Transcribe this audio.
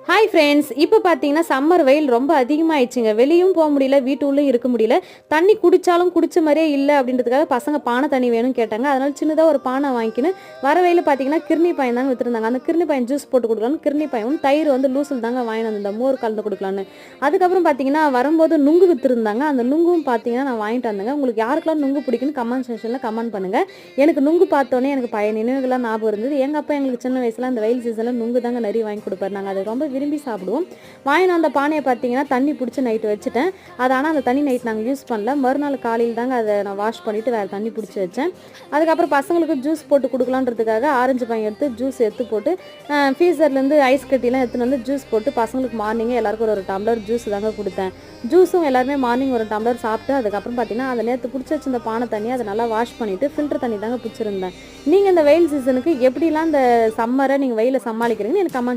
Hi friends. இப்போ பார்த்தீங்கன்னா summer வெயில் ரொம்ப அதிகமாகிடுச்சுங்க. வெளியும் போக முடியல, வீட்டுள்ளேயும் இருக்க முடியல. தண்ணி குடித்தாலும் குடிச்ச மாதிரியே இல்லை அப்படின்றதுக்காக பசங்க பானை தண்ணி வேணும்னு கேட்டாங்க. அதனால சின்னதாக ஒரு பானை வாங்கிக்கின்னு வர வெயில் பார்த்தீங்கன்னா கிர்னி பாயம் தாங்க விற்றுருந்தாங்க. அந்த கிர்னி பாயம் ஜூஸ் போட்டு கொடுக்கலான்னு கிர்னி பாயும் தயிர் வந்து லூசில் தாங்க வாங்கிட்டு வந்திருந்தேன், மோர் கலந்து கொடுக்கலான்னு. அதுக்கப்புறம் பார்த்தீங்கன்னா வரும்போது நுங்கு விற்றுருந்தாங்க. அந்த நுங்கும் பார்த்தீங்கன்னா நான் வாங்கிட்டு வந்தேங்க. உங்களுக்கு யாருக்கெல்லாம் நுங்கு பிடிக்குன்னு கமெண்ட் செக்ஷனில் கமெண்ட் பண்ணுங்கள். எனக்கு நுங்கு பார்த்தோன்னே எனக்கு பழைய நினைவுகள்லாம் ஞாபகம் இருந்தது. எங்கள் அப்பா எங்களுக்கு சின்ன வயசில் அந்த வெயில் சீசனில் நுங்கு தாங்க நிறைய வாங்கி கொடுப்பாரு. நாங்கள் அதை ரொம்ப விரும்பி சாப்பிடுவோம். வாங்கின அந்த பானையை பார்த்தீங்கன்னா தண்ணி பிடிச்சி நைட்டு வச்சுட்டேன். அது ஆனால் அந்த தண்ணி நைட் நாங்கள் யூஸ் பண்ணல. மறுநாள் காலையில் தாங்க அதை நான் வாஷ் பண்ணிவிட்டு வேறு தண்ணி பிடிச்சி வச்சேன். அதுக்கப்புறம் பசங்களுக்கு ஜூஸ் போட்டு கொடுக்கலான்றதுக்காக ஆரஞ்சு பழம் எடுத்து ஜூஸ் எடுத்து போட்டு ஃப்ரீசர்லேருந்து ஐஸ் கட்டிலாம் எடுத்துன்னு வந்து ஜூஸ் போட்டு பசங்களுக்கு மார்னிங்கே எல்லாருக்கும் ஒரு டம்ளர் ஜூஸ் தாங்க கொடுத்தேன். ஜூஸும் எல்லாருமே மார்னிங் ஒரு டம்ளர் சாப்பிட்டு அதுக்கப்புறம் பார்த்தீங்கன்னா அதை நேற்று பிடிச்சி வச்சிருந்த பானை தண்ணி அதை நல்லா வாஷ் பண்ணிவிட்டு ஃபில்டர் தண்ணி தாங்க பிடிச்சிருந்தேன். நீங்கள் இந்த வெயில் சீசனுக்கு எப்படிலாம் இந்த சம்மரை நீங்கள் வெயிலை சமாளிக்கிறீங்கன்னு எனக்கு கமெண்ட்